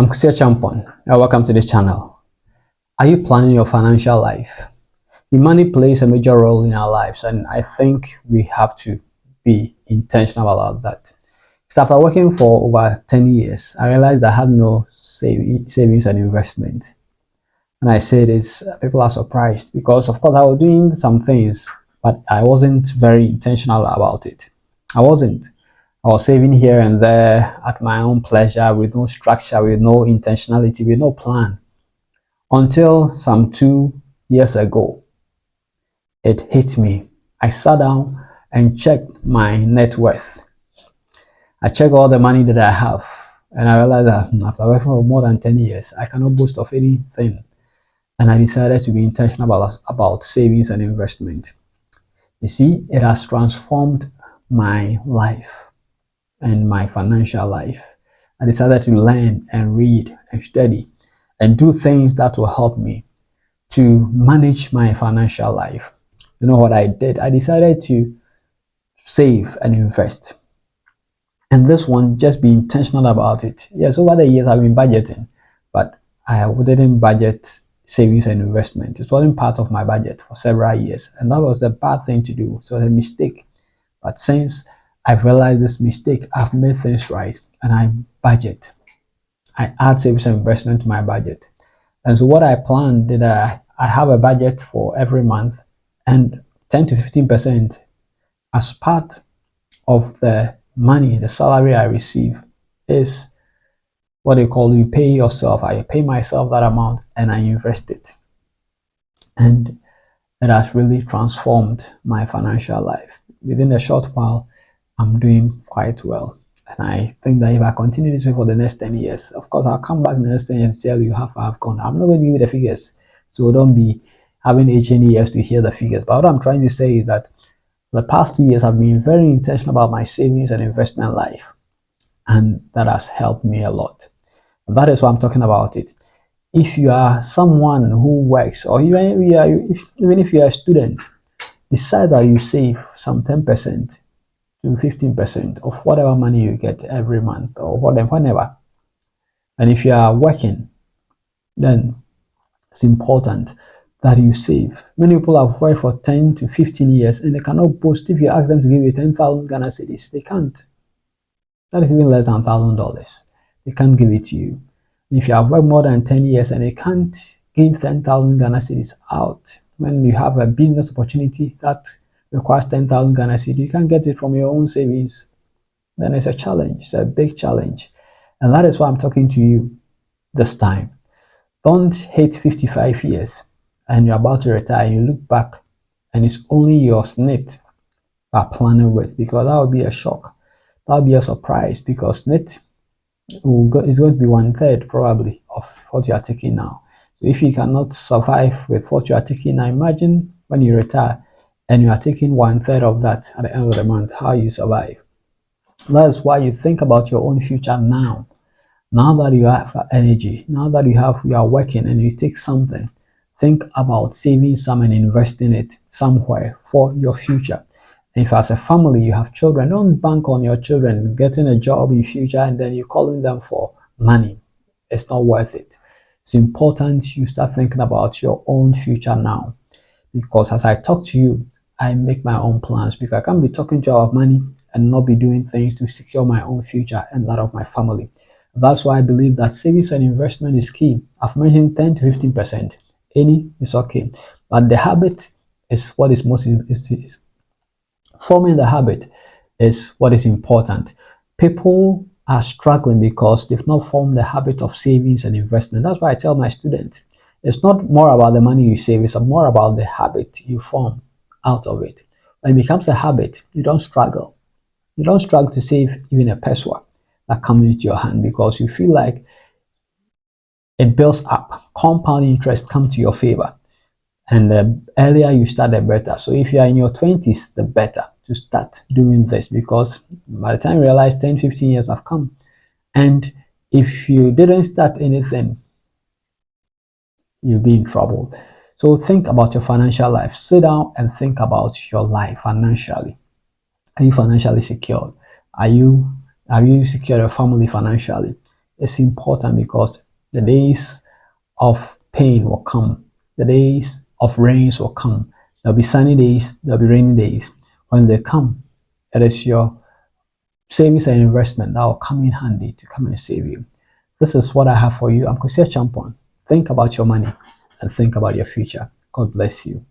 I'm Kusi Achampong, and welcome to this channel. Are you planning your financial life? The money plays a major role in our lives, and I think we have to be intentional about that. So after working for over 10 years, I realized I had no savings and investment. And I say this, people are surprised because, of course, I was doing some things, but I wasn't very intentional about it. I wasn't. I was saving here and there at my own pleasure with no structure, with no intentionality, with no plan. Until some 2 years ago, it hit me. I sat down and checked my net worth. I checked all the money that I have, and I realized that after working for more than 10 years, I cannot boast of anything. And I decided to be intentional about savings and investment. You see, it has transformed my life and my financial life. I decided to learn and read and study and do things that will help me to manage my financial life. You know what I did? I decided to save and invest. And this one, just be intentional about it. Yes, over the years I've been budgeting, but I didn't budget savings and investment. It wasn't part of my budget for several years. And that was a bad thing to do. So it was a mistake. But since I've realized this mistake, I've made things right and I budget. I add savings and investment to my budget. And so what I planned is that I have a budget for every month, and 10 to 15% as part of the money, the salary I receive is what they call you pay yourself. I pay myself that amount and I invest it. And it has really transformed my financial life. Within a short while, I'm doing quite well. And I think that if I continue this way for the next 10 years, of course, I'll come back in the next 10 years and tell you how far I've gone. I'm not going to give you the figures. So don't be having ears to hear the figures. But what I'm trying to say is that the past 2 years, I've been very intentional about my savings and investment life. And that has helped me a lot. And that is why I'm talking about it. If you are someone who works, or even if you are a student, decide that you save some 10% to 15% of whatever money you get every month or whenever. And if you are working, then it's important that you save. Many people have worked for 10 to 15 years and they cannot boast. If you ask them to give you 10,000 Ghana cedis, they can't. That is even less than $1,000. They can't give it to you. If you have worked more than 10 years and you can't give 10,000 Ghana cedis out, when you have a business opportunity that requires 10,000 Ghana cedis, you can't get it from your own savings, then it's a challenge. It's a big challenge. And that is why I'm talking to you this time. Don't hit 55 years and you're about to retire and you look back and it's only your SNIT you are planning with, because that would be a shock. That would be a surprise, because SNIT is going to be 1/3 probably of what you are taking now. So if you cannot survive with what you are taking now, imagine when you retire and you are taking 1/3 of that at the end of the month, how you survive. That's why you think about your own future now. Now that you have energy, now that you are working and you take something, think about saving some and investing it somewhere for your future. If as a family you have children, don't bank on your children getting a job in future and then you're calling them for money. It's not worth it. It's important you start thinking about your own future now, because as I talk to you, I make my own plans, because I can't be talking to you about money and not be doing things to secure my own future and that of my family. That's why I believe that savings and investment is key. I've mentioned 10 to 15%. Any is okay, but the habit is what is most is forming the habit is what is important. People are struggling because they've not formed the habit of savings and investment. That's why I tell my students, it's not more about the money you save, it's more about the habit you form out of it. When it becomes a habit, you don't struggle. You don't struggle to save even a peso that comes into your hand, because you feel like it builds up. Compound interest comes to your favor. And the earlier you start, the better. So if you are in your 20s, the better to start doing this, because by the time you realize 10, 15 years have come. And if you didn't start anything, you'll be in trouble. So think about your financial life. Sit down and think about your life financially. Are you financially secured? Have you secured your family financially? is important because the days of pain will come. The days of rains will come. There'll be sunny days, there'll be rainy days. When they come, it is your savings and investment that will come in handy to come and save you. This is what I have for you. I'm Kusi Achampong. Think about your money and think about your future. God bless you.